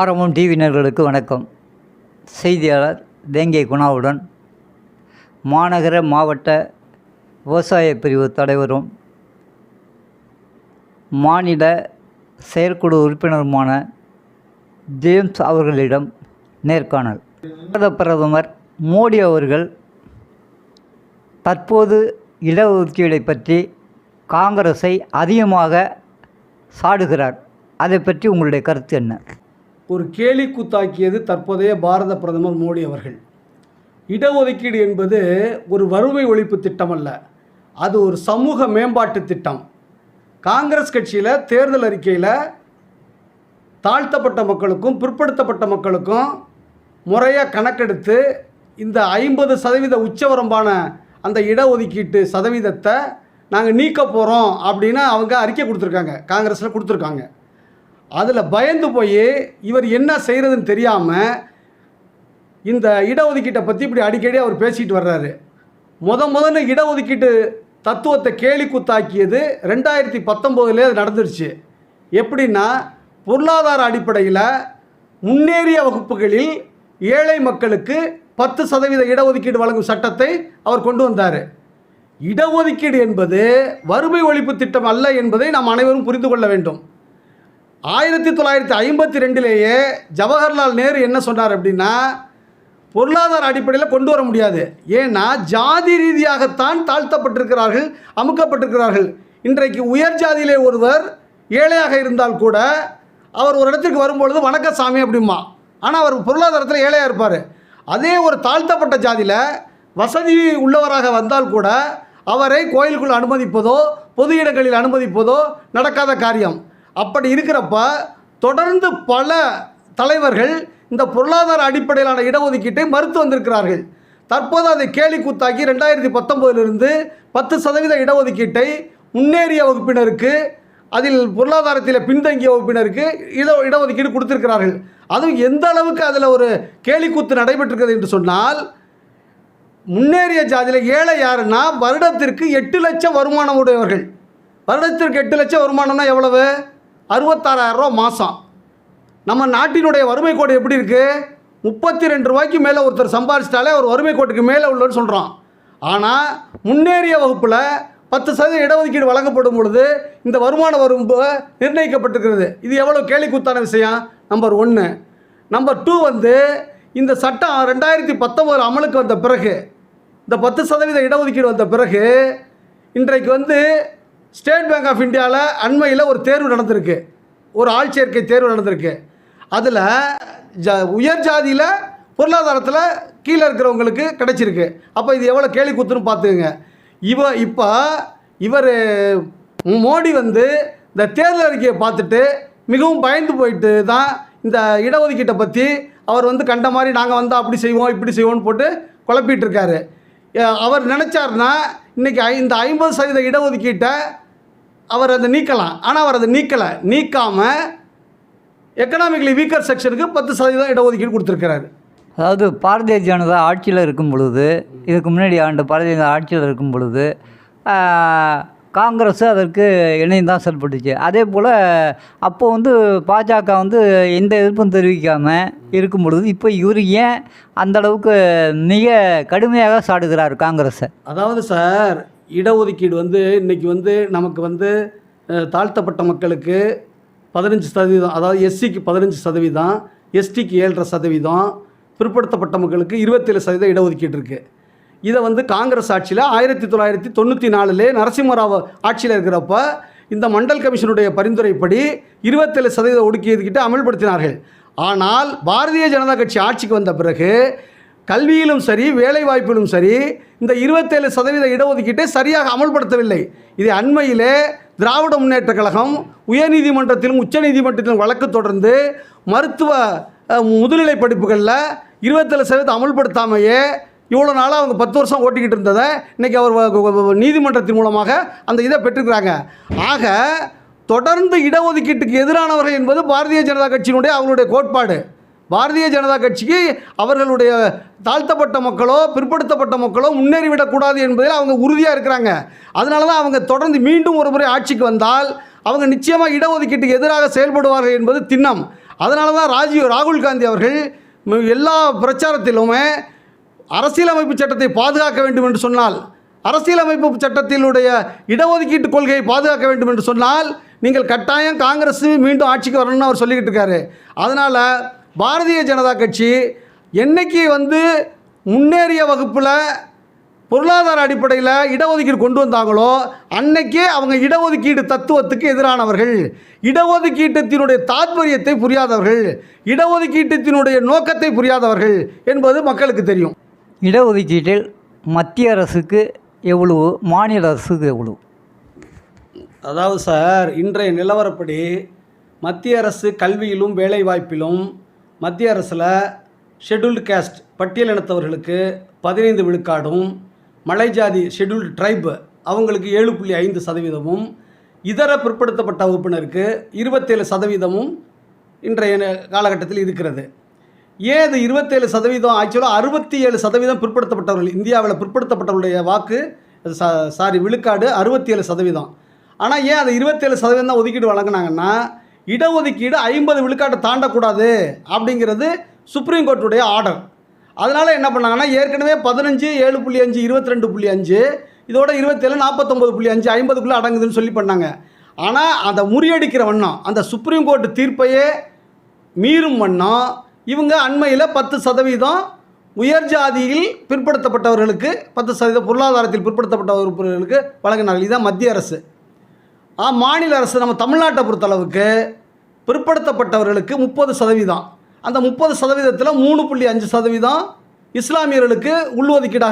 ஆரம்பம் டிவியினர்களுக்கு வணக்கம். செய்தியாளர் தேங்கை குணாவுடன் மாநகர மாவட்ட விவசாய பிரிவு தலைவரும் மாநில செயற்குழு உறுப்பினருமான ஜேம்ஸ் அவர்களிடம் நேர்காணல். பாரத பிரதமர் மோடி அவர்கள் தற்போது இடஒதுக்கீடை பற்றி காங்கிரஸை அதிகமாக சாடுகிறார். அதை பற்றி உங்களுடைய கருத்து என்ன? ஒரு கேலி கூத்தாக்கியது தற்போதைய பாரத பிரதமர் மோடி அவர்கள். இடஒதுக்கீடு என்பது ஒரு வறுமை ஒழிப்பு திட்டம் அல்ல, அது ஒரு சமூக மேம்பாட்டு திட்டம். காங்கிரஸ் கட்சியில் தேர்தல் அறிக்கையில் தாழ்த்தப்பட்ட மக்களுக்கும் பிற்படுத்தப்பட்ட மக்களுக்கும் முறையாக கணக்கெடுத்து இந்த 50% உச்சவரம்பான அந்த இடஒதுக்கீட்டு சதவீதத்தை நாங்கள் நீக்க போகிறோம் அப்படின்னு அவங்க அறிக்கை கொடுத்துருக்காங்க, காங்கிரஸில் கொடுத்துருக்காங்க. அதில் பயந்து போய் இவர் என்ன செய்கிறதுன்னு தெரியாமல் இந்த இடஒதுக்கீட்டை பற்றி இப்படி அடிக்கடி அவர் பேசிகிட்டு வர்றாரு. முதல்ல இடஒதுக்கீட்டு தத்துவத்தை கேலி கூத்தாக்கியது 2019 அது நடந்துருச்சு. எப்படின்னா, பொருளாதார அடிப்படையில் முன்னேறிய வகுப்புகளில் ஏழை மக்களுக்கு 10% இடஒதுக்கீடு வழங்கும் சட்டத்தை அவர் கொண்டு வந்தார். இடஒதுக்கீடு என்பது வறுமை ஒழிப்பு திட்டம் அல்ல என்பதை நாம் அனைவரும் புரிந்து கொள்ள வேண்டும். 1952 ஜவஹர்லால் நேரு என்ன சொன்னார் அப்படின்னா, பொருளாதார அடிப்படையில் கொண்டு வர முடியாது, ஏன்னா ஜாதி ரீதியாகத்தான் தாழ்த்தப்பட்டிருக்கிறார்கள், அமுக்கப்பட்டிருக்கிறார்கள். இன்றைக்கு உயர் ஜாதியிலே ஒருவர் ஏழையாக இருந்தால் கூட அவர் ஒரு இடத்துக்கு வரும்பொழுது வணக்க சாமி அப்படிமா, ஆனால் அவர் பொருளாதாரத்தில் ஏழையாக இருப்பார். அதே ஒரு தாழ்த்தப்பட்ட ஜாதியில் வசதி உள்ளவராக வந்தால் கூட அவரை கோயிலுக்குள் அனுமதிப்பதோ பொது இடங்களில் அனுமதிப்பதோ நடக்காத காரியம். அப்படி இருக்கிறப்ப தொடர்ந்து பல தலைவர்கள் இந்த பொருளாதார அடிப்படையிலான இடஒதுக்கீட்டை மறுத்து வந்திருக்கிறார்கள். தற்போது அதை கேலி கூத்தாக்கி 2019 10% இடஒதுக்கீட்டை முன்னேறிய வகுப்பினருக்கு, அதில் பொருளாதாரத்தில் பின்தங்கிய வகுப்பினருக்கு இடஒதுக்கீடு கொடுத்திருக்கிறார்கள். அதுவும் எந்த அளவுக்கு அதில் ஒரு கேலிக்கூத்து நடைபெற்றிருக்கிறது என்று சொன்னால், முன்னேறிய ஜாதியில் ஏழை யாருன்னா வருடத்திற்கு 8 லட்சம் வருமானம் உடையவர்கள். வருடத்திற்கு 8 லட்சம் வருமானம்னா எவ்வளவு? 66,000 ரூபா மாதம். நம்ம நாட்டினுடைய வறுமை கோடு எப்படி இருக்குது? 32 ரூபாய்க்கு மேலே ஒருத்தர் சம்பாதிச்சிட்டாலே ஒரு வறுமை கோட்டுக்கு மேலே உள்ளன்னு சொல்கிறோம். ஆனால் முன்னேறிய வகுப்பில் 10% இடஒதுக்கீடு வழங்கப்படும் பொழுது இந்த வருமான வரம்பு நிர்ணயிக்கப்பட்டிருக்கிறது. இது எவ்வளோ கேலிக்கூத்தான விஷயம். நம்பர் 1. நம்பர் 2 இந்த சட்டம் 2019 அமலுக்கு வந்த பிறகு, இந்த 10% இடஒதுக்கீடு வந்த பிறகு, இன்றைக்கு ஸ்டேட் பேங்க் ஆஃப் இந்தியாவில் அண்மையில் ஒரு தேர்வு நடந்திருக்கு, ஒரு ஆள் சேர்க்கை தேர்வு நடந்திருக்கு. அதில் உயர் ஜாதியில் பொருளாதாரத்தில் கீழே இருக்கிறவங்களுக்கு கிடைச்சிருக்கு. அப்போ இது எவ்வளோ கேலி கூத்துன்னு பார்த்துக்குங்க. இப்போ இவர் மோடி இந்த தேர்தல் அறிக்கையை பார்த்துட்டு மிகவும் பயந்து போயிட்டு தான் இந்த இடஒதுக்கீட்டை பற்றி அவர் கண்ட மாதிரி நாங்கள் வந்தால் அப்படி செய்வோம் இப்படி செய்வோம்னு போட்டு குழப்பிட்டு இருக்காரு. அவர் நினச்சார்னா இன்றைக்கி இந்த 50% இடஒதுக்கீட்டை அவர் அதை நீக்கலாம். ஆனால் அவர் அதை நீக்காமல் எக்கனாமிக்கலி வீக்கர் செக்ஷனுக்கு 10% இடஒதுக்கீடு கொடுத்துருக்கிறாரு. அதாவது பாரதிய ஜனதா ஆட்சியில் இருக்கும் பொழுது, இதுக்கு முன்னாடி ஆண்டு பாரதிய ஜனதா ஆட்சியில் இருக்கும் பொழுது காங்கிரஸ் அதற்கு இணைந்தான் செயல்பட்டுச்சு. அதே போல் அப்போது பாஜக எந்த எதிர்ப்பும் தெரிவிக்காமல் இருக்கும் பொழுது இப்போ இவர் ஏன் அந்தளவுக்கு மிக கடுமையாக சாடுகிறார் காங்கிரஸை? அதாவது சார், இடஒதுக்கீடு இன்றைக்கி நமக்கு தாழ்த்தப்பட்ட மக்களுக்கு 15%, அதாவது எஸ்சிக்கு 15%, எஸ்டிக்கு 7.5%, பிற்படுத்தப்பட்ட மக்களுக்கு 27% இடஒதுக்கீடு இருக்குது. இதை காங்கிரஸ் ஆட்சியில் 1994 நரசிம்மராவ் ஆட்சியில் இருக்கிறப்ப இந்த மண்டல் கமிஷனுடைய பரிந்துரைப்படி 27% ஒதுக்கீடுகிட்ட அமல்படுத்தினார்கள். ஆனால் பாரதிய ஜனதா கட்சி ஆட்சிக்கு வந்த பிறகு கல்வியிலும் சரி வேலைவாய்ப்பிலும் சரி இந்த 27% இடஒதுக்கீட்டை சரியாக அமல்படுத்தவில்லை. இது அண்மையிலே திராவிட முன்னேற்ற கழகம் உயர்நீதிமன்றத்திலும் உச்சநீதிமன்றத்திலும் வழக்கு தொடர்ந்து மருத்துவ முதுநிலை படிப்புகளில் 27% அமல்படுத்தாமையே இவ்வளோ நாளாக அவங்க 10 வருஷம் ஓட்டிக்கிட்டு இருந்ததை இன்றைக்கி அவர் நீதிமன்றத்தின் மூலமாக அந்த இதை பெற்றுக்கிறாங்க. ஆக தொடர்ந்து இடஒதுக்கீட்டுக்கு எதிரானவர்கள் என்பது பாரதிய ஜனதா கட்சியினுடைய அவங்களுடைய கோட்பாடு. பாரதிய ஜனதா கட்சிக்கு அவர்களுடைய தாழ்த்தப்பட்ட மக்களோ பிற்படுத்தப்பட்ட மக்களோ முன்னேறிவிடக்கூடாது என்பதில் அவங்க உறுதியாக இருக்கிறாங்க. அதனால தான் அவங்க தொடர்ந்து மீண்டும் ஒரு முறை ஆட்சிக்கு வந்தால் அவங்க நிச்சயமாக இடஒதுக்கீட்டுக்கு எதிராக செயல்படுவார்கள் என்பது திண்ணம். அதனால தான் ராகுல் காந்தி அவர்கள் எல்லா பிரச்சாரத்திலுமே அரசியலமைப்பு சட்டத்தை பாதுகாக்க வேண்டும் என்று சொன்னால், அரசியலமைப்பு சட்டத்தினுடைய இடஒதுக்கீட்டு கொள்கையை பாதுகாக்க வேண்டும் என்று சொன்னால் நீங்கள் கட்டாயம் காங்கிரஸ் மீண்டும் ஆட்சிக்கு வரணும்னு அவர் சொல்லிக்கிட்டு இருக்காரு. அதனால் பாரதிய ஜனதா கட்சி என்னைக்கு முன்னேறிய வகுப்பில் பொருளாதார அடிப்படையில் இடஒதுக்கீடு கொண்டு வந்தாங்களோ அன்னைக்கே அவங்க இடஒதுக்கீடு தத்துவத்துக்கு எதிரானவர்கள், இடஒதுக்கீட்டத்தினுடைய தாத்பரியத்தை புரியாதவர்கள், இடஒதுக்கீட்டத்தினுடைய நோக்கத்தை புரியாதவர்கள் என்பது மக்களுக்கு தெரியும். இடஒதுக்கீட்டில் மத்திய அரசுக்கு எவ்வளவு, மாநில அரசுக்கு எவ்வளவு? அதாவது சார், இன்றைய நிலவரப்படி மத்திய அரசு கல்வியிலும் வேலைவாய்ப்பிலும் மத்திய அரசில் ஷெட்யூல்டு கேஸ்ட் பட்டியலினத்தவர்களுக்கு 15 விழுக்காடும், மலைஜாதி ஷெட்யூல்டு ட்ரைப் அவங்களுக்கு 7.5%, இதர பிற்படுத்தப்பட்ட வகுப்பினருக்கு 27% இன்றைய காலகட்டத்தில் இருக்கிறது. ஏன் இது 27%? ஆக்சுவலாக 67% பிற்படுத்தப்பட்டவர்கள், இந்தியாவில் பிற்படுத்தப்பட்டவர்களுடைய வாக்கு விழுக்காடு 67%. ஆனால் ஏன் அது 27% தான் ஒதுக்கீடு வழங்கினாங்கன்னா, இடஒதுக்கீடு 50 விழுக்காட்டை தாண்டக்கூடாது அப்படிங்கிறது சுப்ரீம் கோர்ட்டுடைய ஆர்டர். அதனால் என்ன பண்ணாங்கன்னா, ஏற்கனவே 15, 7.5, 22.5, இதோட 27, 49.5, 50க்குள்ளே அடங்குதுன்னு சொல்லி பண்ணாங்க. ஆனால் அதை முறியடிக்கிற வண்ணம், அந்த சுப்ரீம் கோர்ட்டு தீர்ப்பையே மீறும் வண்ணம் இவங்க அண்மையில் 10% உயர் ஜாதியில் பிற்படுத்தப்பட்டவர்களுக்கு 10% பொருளாதாரத்தில் பிற்படுத்தப்பட்ட உறுப்பினர்களுக்கு வழங்கினார்கள். இதுதான் மத்திய அரசு. மாநில அரசு நம்ம தமிழ்நாட்டை பொறுத்தளவுக்கு பிற்படுத்தப்பட்டவர்களுக்கு 30%, அந்த 30%ல் 3.5% இஸ்லாமியர்களுக்கு உள்ஒதுக்கீடாக